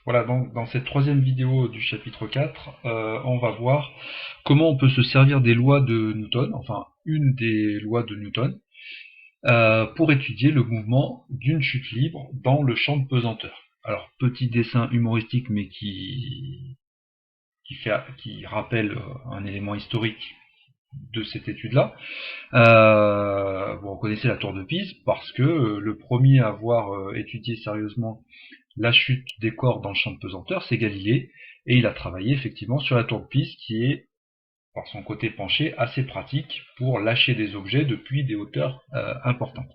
Voilà, donc dans cette troisième vidéo du chapitre 4, on va voir comment on peut se servir des lois de Newton, enfin une des lois de Newton, pour étudier le mouvement d'une chute libre dans le champ de pesanteur. Alors, petit dessin humoristique, mais qui rappelle un élément historique de cette étude-là. Vous reconnaissez la tour de Pise parce que le premier à avoir étudié sérieusement la chute des corps dans le champ de pesanteur, c'est Galilée, et il a travaillé effectivement sur la tour de Pise, qui est, par son côté penché, assez pratique pour lâcher des objets depuis des hauteurs importantes.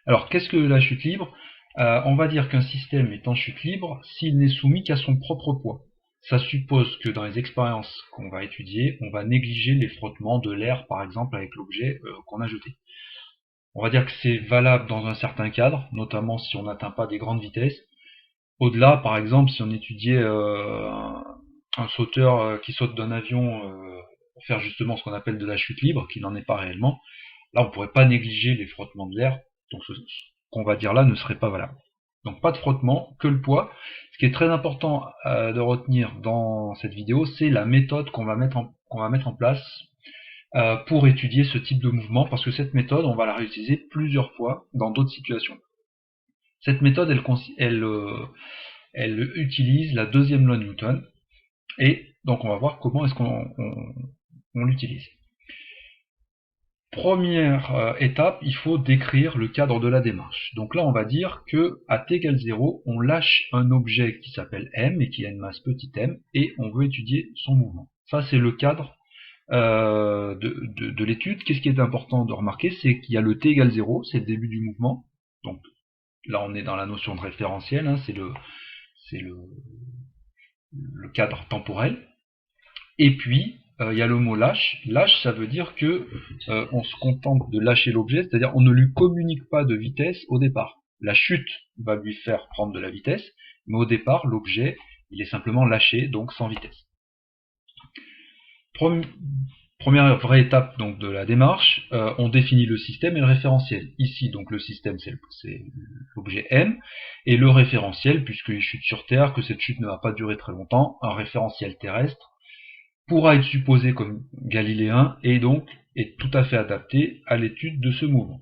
Alors, qu'est-ce que la chute libre? On va dire qu'un système est en chute libre s'il n'est soumis qu'à son propre poids. Ça suppose que dans les expériences qu'on va étudier, on va négliger les frottements de l'air, par exemple, avec l'objet qu'on a jeté. On va dire que c'est valable dans un certain cadre, notamment si on n'atteint pas des grandes vitesses. Au-delà, par exemple, si on étudiait un sauteur qui saute d'un avion pour faire justement ce qu'on appelle de la chute libre, qui n'en est pas réellement, là on ne pourrait pas négliger les frottements de l'air, donc ce qu'on va dire là ne serait pas valable. Donc pas de frottement, que le poids. Ce qui est très important de retenir dans cette vidéo, c'est la méthode qu'on va mettre en place pour étudier ce type de mouvement, parce que cette méthode, on va la réutiliser plusieurs fois dans d'autres situations. Cette méthode, elle utilise la deuxième loi de Newton, et donc on va voir comment est-ce qu'on l'utilise. Première étape, il faut décrire le cadre de la démarche. Donc là, on va dire que à t égale 0, on lâche un objet qui s'appelle m et qui a une masse petit m, et on veut étudier son mouvement. Ça, c'est le cadre de l'étude. Qu'est-ce qui est important de remarquer? C'est qu'il y a le t égale 0, c'est le début du mouvement. Donc là, on est dans la notion de référentiel, hein, c'est le cadre temporel. Et puis, il y a le mot lâche. Lâche, ça veut dire que on se contente de lâcher l'objet, c'est-à-dire on ne lui communique pas de vitesse au départ. La chute va lui faire prendre de la vitesse, mais au départ, l'objet, il est simplement lâché, donc sans vitesse. Première vraie étape donc de la démarche, on définit le système et le référentiel. Ici, donc le système, c'est l'objet M, et le référentiel, puisqu'il chute sur Terre, que cette chute ne va pas durer très longtemps, un référentiel terrestre, pourra être supposé comme galiléen et donc est tout à fait adapté à l'étude de ce mouvement.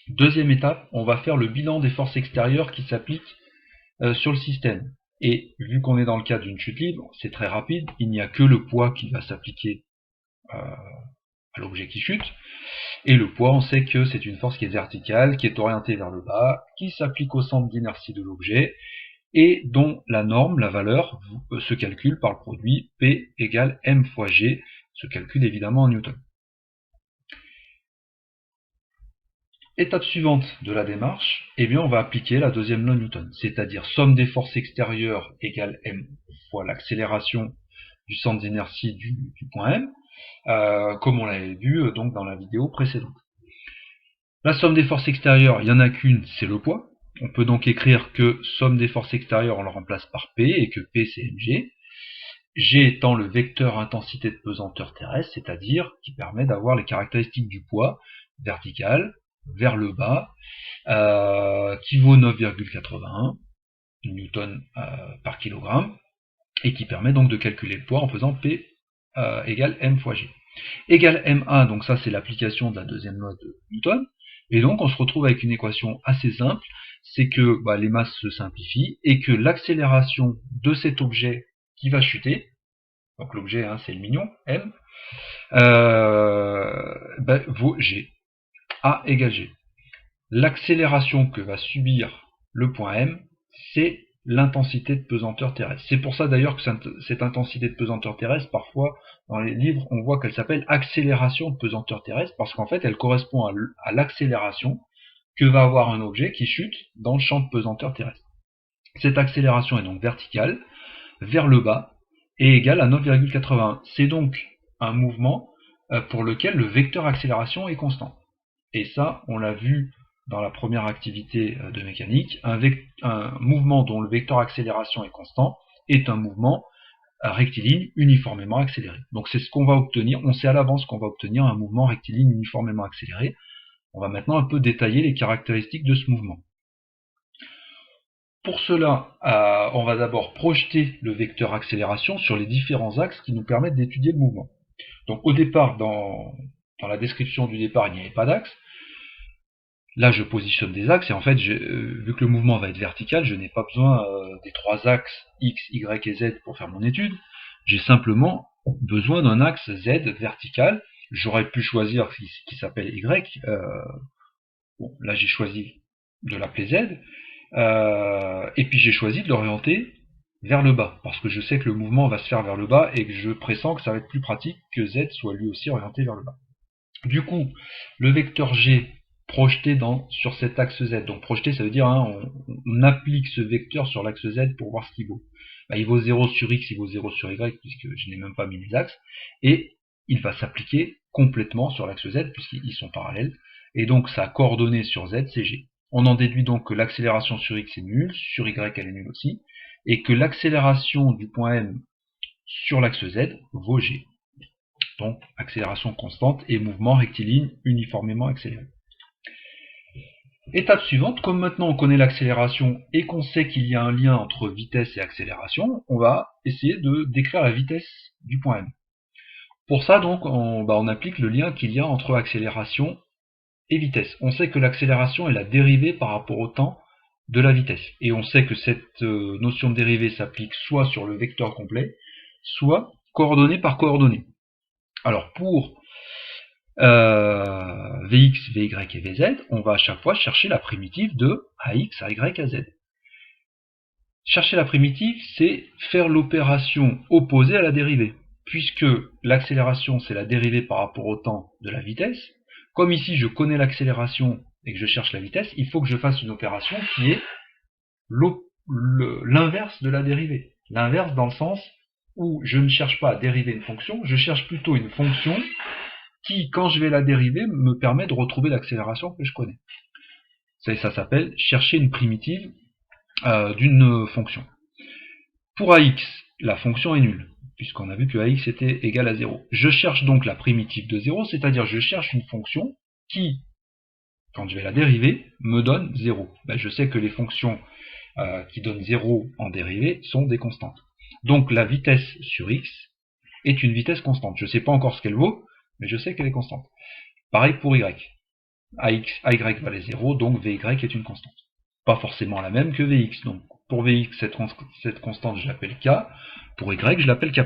Deuxième étape, on va faire le bilan des forces extérieures qui s'appliquent sur le système. Et vu qu'on est dans le cas d'une chute libre, c'est très rapide, il n'y a que le poids qui va s'appliquer à l'objet qui chute. Et le poids, on sait que c'est une force qui est verticale, qui est orientée vers le bas, qui s'applique au centre d'inertie de l'objet, et dont la norme, la valeur, se calcule par le produit P égale m fois g, se calcule évidemment en newton. Étape suivante de la démarche, eh bien on va appliquer la deuxième loi de Newton, c'est-à-dire somme des forces extérieures égale m fois l'accélération du centre d'inertie du point M, comme on l'avait vu donc dans la vidéo précédente. La somme des forces extérieures, il n'y en a qu'une, c'est le poids. On peut donc écrire que somme des forces extérieures, on le remplace par P, et que P c'est mg. G étant le vecteur intensité de pesanteur terrestre, c'est-à-dire qui permet d'avoir les caractéristiques du poids vertical, vers le bas, qui vaut 9,81 newton par kilogramme, et qui permet donc de calculer le poids en faisant P égale m fois g. Égale ma, donc ça c'est l'application de la deuxième loi de Newton, et donc on se retrouve avec une équation assez simple, c'est que les masses se simplifient, et que l'accélération de cet objet qui va chuter, donc l'objet hein, c'est le mignon, m, vaut g, a égale g. L'accélération que va subir le point M, c'est l'intensité de pesanteur terrestre. C'est pour ça d'ailleurs que cette intensité de pesanteur terrestre, parfois dans les livres, on voit qu'elle s'appelle accélération de pesanteur terrestre, parce qu'en fait elle correspond à l'accélération que va avoir un objet qui chute dans le champ de pesanteur terrestre. Cette accélération est donc verticale, vers le bas, et égale à 9,81. C'est donc un mouvement pour lequel le vecteur accélération est constant. Et ça, on l'a vu dans la première activité de mécanique, un mouvement dont le vecteur accélération est constant est un mouvement rectiligne uniformément accéléré. Donc c'est ce qu'on va obtenir, on sait à l'avance qu'on va obtenir un mouvement rectiligne uniformément accéléré. On va maintenant un peu détailler les caractéristiques de ce mouvement. Pour cela, on va d'abord projeter le vecteur accélération sur les différents axes qui nous permettent d'étudier le mouvement. Donc au départ, dans la description du départ, il n'y avait pas d'axe. Là, je positionne des axes et en fait, vu que le mouvement va être vertical, je n'ai pas besoin des trois axes X, Y et Z pour faire mon étude. J'ai simplement besoin d'un axe Z vertical. J'aurais pu choisir qui s'appelle Y. Bon, là, j'ai choisi de l'appeler Z. Et puis j'ai choisi de l'orienter vers le bas, parce que je sais que le mouvement va se faire vers le bas et que je pressens que ça va être plus pratique que Z soit lui aussi orienté vers le bas. Du coup, le vecteur G projeté sur cet axe Z, donc projeté ça veut dire on applique ce vecteur sur l'axe Z pour voir ce qu'il vaut. Il vaut 0 sur X, il vaut 0 sur Y, puisque je n'ai même pas mis les axes, et il va s'appliquer complètement sur l'axe Z, puisqu'ils sont parallèles, et donc sa coordonnée sur Z, c'est G. On en déduit donc que l'accélération sur X est nulle, sur Y elle est nulle aussi, et que l'accélération du point M sur l'axe Z vaut G. Donc accélération constante et mouvement rectiligne uniformément accéléré. Étape suivante, comme maintenant on connaît l'accélération et qu'on sait qu'il y a un lien entre vitesse et accélération, on va essayer de décrire la vitesse du point M. Pour ça donc on applique le lien qu'il y a entre accélération et vitesse. On sait que l'accélération est la dérivée par rapport au temps de la vitesse. Et on sait que cette notion de dérivée s'applique soit sur le vecteur complet, soit coordonnée par coordonnée. Alors pour Vx, Vy et Vz, on va à chaque fois chercher la primitive de Ax, Ay, Az. Chercher la primitive, c'est faire l'opération opposée à la dérivée. Puisque l'accélération, c'est la dérivée par rapport au temps de la vitesse, comme ici je connais l'accélération et que je cherche la vitesse, il faut que je fasse une opération qui est l'inverse de la dérivée. L'inverse dans le sens où je ne cherche pas à dériver une fonction, je cherche plutôt une fonction qui, quand je vais la dériver, me permet de retrouver l'accélération que je connais. Ça s'appelle chercher une primitive d'une fonction. Pour Ax, la fonction est nulle, puisqu'on a vu que Ax était égal à 0. Je cherche donc la primitive de 0, c'est-à-dire je cherche une fonction qui, quand je vais la dériver, me donne 0. Je sais que les fonctions qui donnent 0 en dérivée sont des constantes. Donc la vitesse sur x est une vitesse constante. Je ne sais pas encore ce qu'elle vaut, mais je sais qu'elle est constante. Pareil pour y. Ay valait 0, donc Vy est une constante. Pas forcément la même que Vx. Donc pour Vx, cette constante, je l'appelle K. Pour y, je l'appelle K'.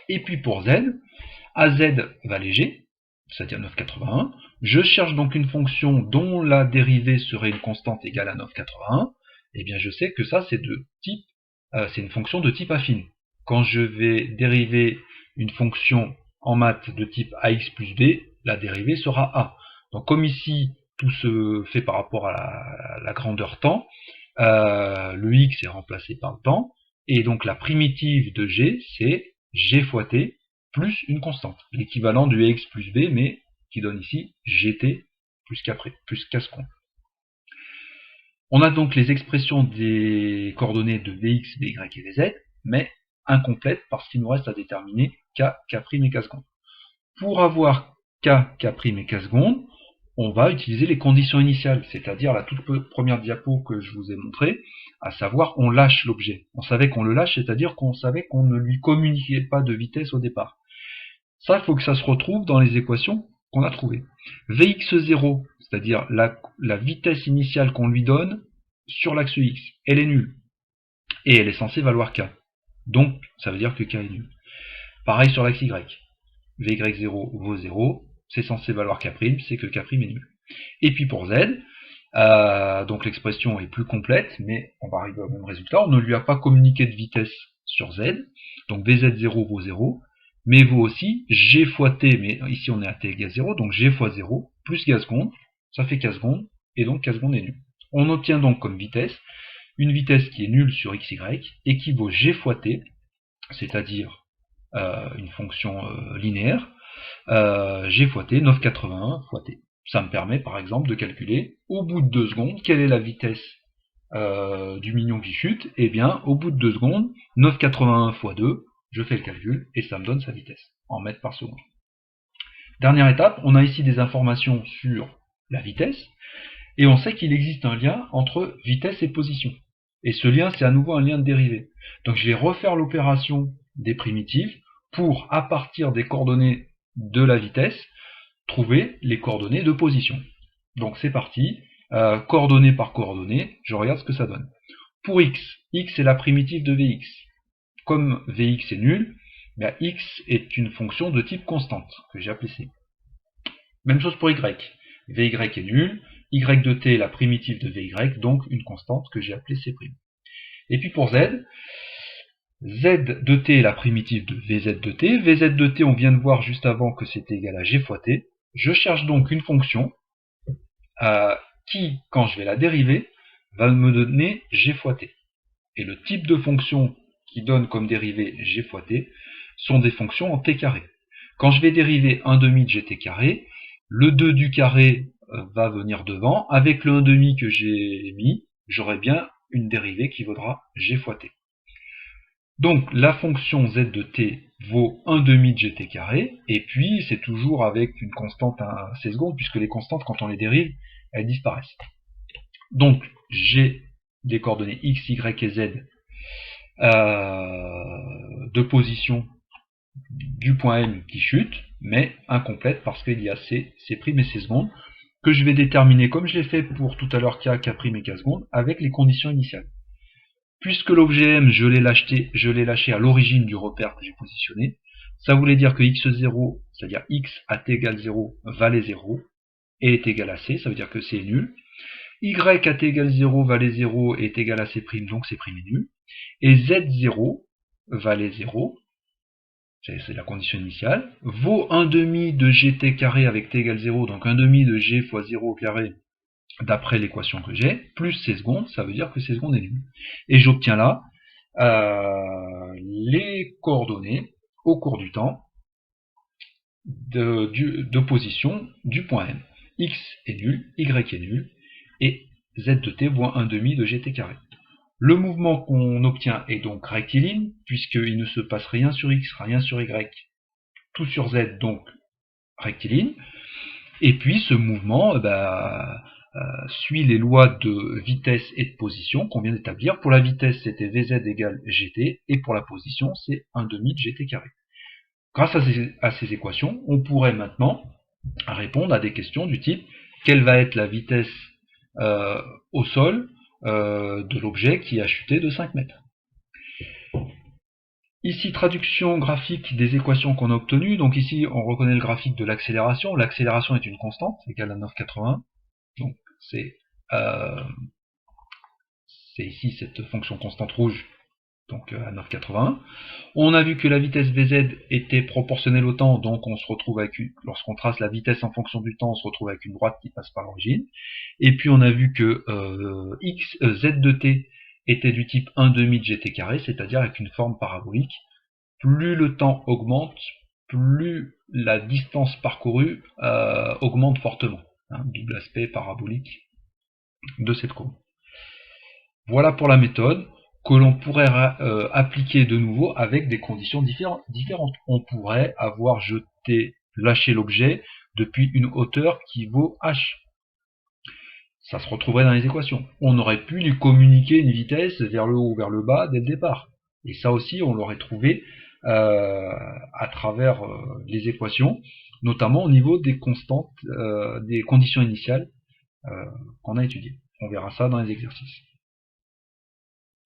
Et puis pour z, Az valait G, c'est-à-dire 9,81. Je cherche donc une fonction dont la dérivée serait une constante égale à 9,81. Et bien je sais que ça, c'est une fonction de type affine. Quand je vais dériver une fonction en maths de type ax plus b, la dérivée sera a. Donc comme ici, tout se fait par rapport à la grandeur temps, le x est remplacé par le temps, et donc la primitive de g, c'est g fois t plus une constante, l'équivalent du ax plus b, mais qui donne ici gt plus k seconde. On a donc les expressions des coordonnées de Vx, Vy et Vz, mais incomplètes parce qu'il nous reste à déterminer k, k' et k seconde. Pour avoir k, k' et k seconde, on va utiliser les conditions initiales, c'est-à-dire la toute première diapo que je vous ai montrée, à savoir on lâche l'objet. On savait qu'on le lâche, c'est-à-dire qu'on savait qu'on ne lui communiquait pas de vitesse au départ. Ça, il faut que ça se retrouve dans les équations qu'on a trouvées. Vx0, c'est-à-dire la vitesse initiale qu'on lui donne sur l'axe x, elle est nulle. Et elle est censée valoir k. Donc, ça veut dire que k est nul. Pareil sur l'axe y. Vy0 vaut 0, c'est censé valoir k', c'est que k' est nul. Et puis pour z, donc l'expression est plus complète, mais on va arriver au même résultat. On ne lui a pas communiqué de vitesse sur z, donc vz0 vaut 0, mais vaut aussi g fois t, mais ici on est à t égale 0, donc g fois 0 plus k seconde, ça fait k seconde, et donc k seconde est nul. On obtient donc comme vitesse une vitesse qui est nulle sur xy et qui vaut g fois t, c'est-à-dire une fonction linéaire, g fois t, 9,81 fois t. Ça me permet par exemple de calculer au bout de 2 secondes quelle est la vitesse du mignon qui chute. Et bien au bout de 2 secondes, 9,81 fois 2, je fais le calcul et ça me donne sa vitesse en mètres par seconde. Dernière étape, on a ici des informations sur la vitesse et on sait qu'il existe un lien entre vitesse et position. Et ce lien, c'est à nouveau un lien de dérivée. Donc je vais refaire l'opération des primitives pour, à partir des coordonnées de la vitesse, trouver les coordonnées de position. Donc c'est parti, coordonnée par coordonnée, je regarde ce que ça donne. Pour x, x est la primitive de vx. Comme vx est nul, ben x est une fonction de type constante, que j'ai appelée c. Même chose pour y. Vy est nul, y de t est la primitive de vy, donc une constante que j'ai appelée c'. Et puis pour z, z de t est la primitive de vz de t. Vz de t, on vient de voir juste avant que c'était égal à g fois t. Je cherche donc une fonction qui, quand je vais la dériver, va me donner g fois t. Et le type de fonction qui donne comme dérivée g fois t sont des fonctions en t carré. Quand je vais dériver 1 demi de gt carré, le 2 du carré va venir devant. Avec le 1 demi que j'ai mis, j'aurai bien une dérivée qui vaudra g fois t. Donc la fonction z de t vaut 1 demi de gt carré, et puis c'est toujours avec une constante à c secondes, puisque les constantes, quand on les dérive, elles disparaissent. Donc j'ai des coordonnées x, y et z de position du point M qui chute, mais incomplète parce qu'il y a C', C' et C secondes, que je vais déterminer comme je l'ai fait pour tout à l'heure K, K' et K secondes, avec les conditions initiales. Puisque l'objet M, je l'ai lâché à l'origine du repère que j'ai positionné, ça voulait dire que x0, c'est-à-dire x à t égale 0, valait 0, et est égal à C, ça veut dire que C est nul. Y à t égale 0 valait 0 et est égal à C', donc C' est nul. Et Z0 valait 0, c'est la condition initiale, vaut 1 demi de gt carré avec t égale 0, donc 1 demi de g fois 0 au carré, d'après l'équation que j'ai, plus c secondes, ça veut dire que c secondes est nul. Et j'obtiens là les coordonnées au cours du temps de position du point M. X est nul, Y est nul, et Z de t vaut 1 demi de gt carré. Le mouvement qu'on obtient est donc rectiligne, puisqu'il ne se passe rien sur X, rien sur Y, tout sur Z, donc rectiligne. Et puis ce mouvement suit les lois de vitesse et de position qu'on vient d'établir. Pour la vitesse, c'était Vz égale Gt, et pour la position, c'est 1 demi de Gt carré. Grâce à ces équations, on pourrait maintenant répondre à des questions du type quelle va être la vitesse au sol de l'objet qui a chuté de 5 mètres. Ici, traduction graphique des équations qu'on a obtenues. Donc ici, on reconnaît le graphique de l'accélération. L'accélération est une constante, égale à 9,81. Donc c'est ici cette fonction constante rouge, donc à 9,81. On a vu que la vitesse Vz était proportionnelle au temps, donc on se retrouve avec lorsqu'on trace la vitesse en fonction du temps, on se retrouve avec une droite qui passe par l'origine. Et puis on a vu que z de t était du type 1 demi de gt carré, c'est-à-dire avec une forme parabolique. Plus le temps augmente, plus la distance parcourue augmente fortement. Double aspect parabolique de cette courbe. Voilà pour la méthode que l'on pourrait appliquer de nouveau avec des conditions différentes. On pourrait avoir lâché l'objet depuis une hauteur qui vaut h. Ça se retrouverait dans les équations. On aurait pu lui communiquer une vitesse vers le haut ou vers le bas dès le départ. Et ça aussi, on l'aurait trouvé à travers les équations, notamment au niveau des constantes, des conditions initiales qu'on a étudiées. On verra ça dans les exercices.